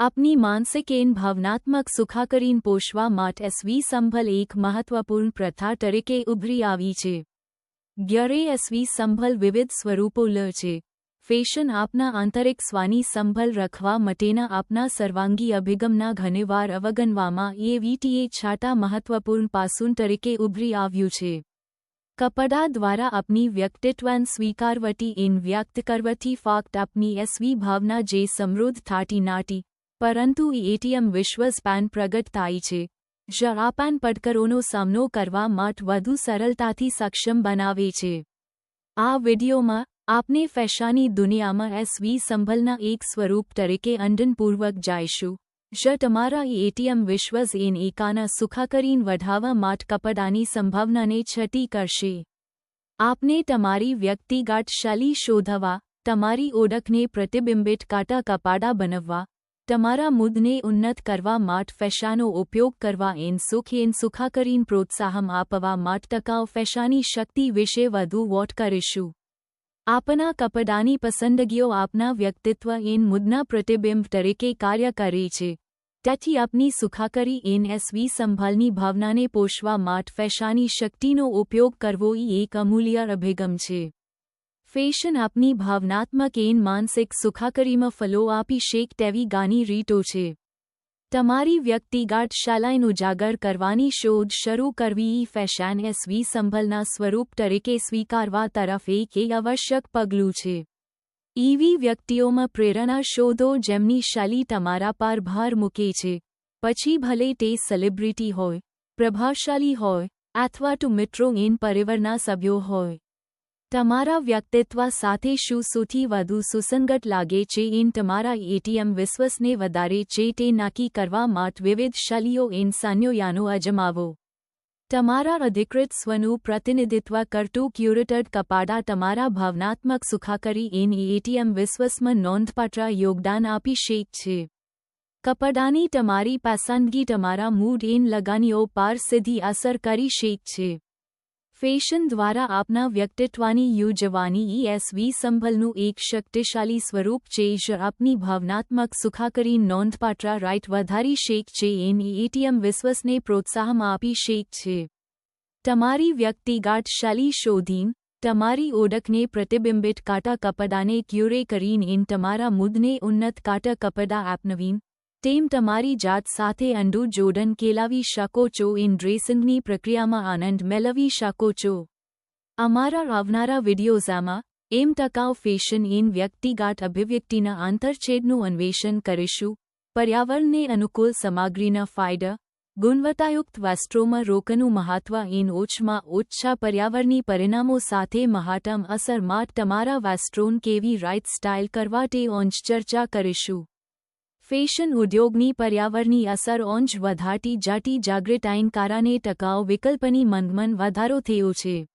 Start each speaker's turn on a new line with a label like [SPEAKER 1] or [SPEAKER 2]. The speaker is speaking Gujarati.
[SPEAKER 1] આપની માનસિક એન ભાવનાત્મક સુખાકારીને પોષવા માટે એસવી સંભલ એક મહત્વપૂર્ણ પ્રથા તરીકે ઉભરી આવી છે. જ્યારે એસવી સંભલ વિવિધ સ્વરૂપો લે છે. ફેશન આપના આંતરિક સ્વાની સંભલ રાખવા માટેના આપના સર્વાંગી અભિગમના ઘણીવાર અવગણવામાં એવીટીએ છાટા મહત્વપૂર્ણ પાસું તરીકે ઉભરી આવ્યું છે. કપડાં દ્વારા આપની વ્યક્તિત્વને સ્વીકારવટી એન વ્યક્ત કરવાથી ફક્ત આપની એસવી ભાવના જે સમૃદ્ધ થાતી નાટી પરંતુ એટીએમ વિશ્વસ્પાન પ્રગટ થાય છે. જે આપણ પડકારોનો સામનો કરવા માટે વધુ સરળતાથી સક્ષમ બનાવે છે. આ વિડિયોમાં આપને ફેશનની દુનિયામાં એસવી સંભલના એક સ્વરૂપ તરીકે ઊંડાણપૂર્વક જાઈશું. જે તમારા એટીએમ વિશ્વાસ એન એકાના સુખાકારીને વધારવા માટે કપડાની સંભાવનાને છતી કરશે. આપને તમારી વ્યક્તિગત શૈલી શોધવા, તમારી ઓળખને પ્રતિબિંબિત કરતા કપડાં બનાવવા, તમારા મૂડને ઉન્નત કરવા માટે ફેશનનો ઉપયોગ કરવા એન સુખાકારીને પ્રોત્સાહન આપવા માટે ટકાઉ ફેશનની શક્તિ વિશે વધુ વાત કરીશું. આપના કપડાની પસંદગીઓ આપના વ્યક્તિત્વ એન મૂડના પ્રતિબિંબ તરીકે કાર્ય કરે છે. તેથી આપની સુખાકારી એન એસવી સંભાળની ભાવનાને પોષવા માટે ફેશનની શક્તિનો ઉપયોગ કરવો એ એક અમૂલ્ય અભિગમ છે. ફેશન આપની ભાવનાત્મક એન માનસિક સુખાકારીમાં ફલો આપી શેક તેવી ઘણી રીતો છે. તમારી વ્યક્તિગત શૈલીને ઉજાગર કરવાની શોધ શરૂ કરવી એ ફેશન એસવી સંભલના સ્વરૂપ તરીકે સ્વીકારવા તરફ એક આવશ્યક પગલું છે. એવી વ્યક્તિઓમાં પ્રેરણા શોધો જેમની શૈલી તમારા પર ભાર મૂકે છે. પછી ભલે તે સેલિબ્રિટી હોય, પ્રભાવશાળી હોય, અથવા તો મિત્રો એન પરિવારના સભ્યો હોય. તમારા વ્યક્તિત્વ સાથે શું સૌથી વધુ સુસંગત લાગે છે એન તમારા એટીએમ વિશ્વાસને વધારે છે તે નક્કી કરવા માટે વિવિધ શૈલીઓ એન સંયોજનો અજમાવો. તમારા અધિકૃત સ્વનું પ્રતિનિધિત્વ કરતું ક્યુરેટેડ કપડાં તમારા ભાવનાત્મક સુખાકારી એન એટીએમ વિશ્વાસમાં નોંધપાત્ર યોગદાન આપી શકે છે. કપડાની તમારી પસંદગી તમારા મૂડ એન લાગણીઓ પર સીધી અસર કરી શકે છે. ફેશન દ્વારા આપના વ્યક્તિત્વની યુજવાની એસવી સંભલનું એક શક્તિશાળી સ્વરૂપ છે જે આપની ભાવનાત્મક સુખાકારીને નોંધપાત્ર રાઈટ વધારી શકે છે એન એટીએમ વિશ્વાસને પ્રોત્સાહન આપી શકે છે. તમારી વ્યક્તિગત શૈલી શોધીને, તમારી ઓળખને પ્રતિબિંબિત કરતા કપડાને ક્યુરેટ કરીને એન તમારા મૂડને ઉન્નત કરતા કપડાં અપનાવીને, તેમ તમારી જાત સાથે ઊંડું જોડાણ કેળવી શકો છો એન ડ્રેસિંગની પ્રક્રિયામાં આનંદ મેળવી શકો છો. અમારા આવનારા વિડિયોઝમાં એમ ટકાઉ ફેશન એન વ્યક્તિગત અભિવ્યક્તિના આંતરછેદનું અન્વેષણ કરીશું. પર્યાવરણને અનુકૂળ સામગ્રીના ફાયદા, ગુણવત્તાયુક્ત વસ્ત્રોમાં રોકાણનું મહત્વ એન ઓછામાં ઓછા પર્યાવરણીય પરિણામો સાથે મહત્તમ અસર માટે તમારા વસ્ત્રોને કેવી રાઈટ સ્ટાઇલ કરવા તે અંગે ચર્ચા કરીશું. ફેશન ઉદ્યોગની પર્યાવરણીય અસર અંગે વધારતી જતી જાગૃતિને કારણે ટકાઉ વિકલ્પની માંગમાં વધારો થયો છે.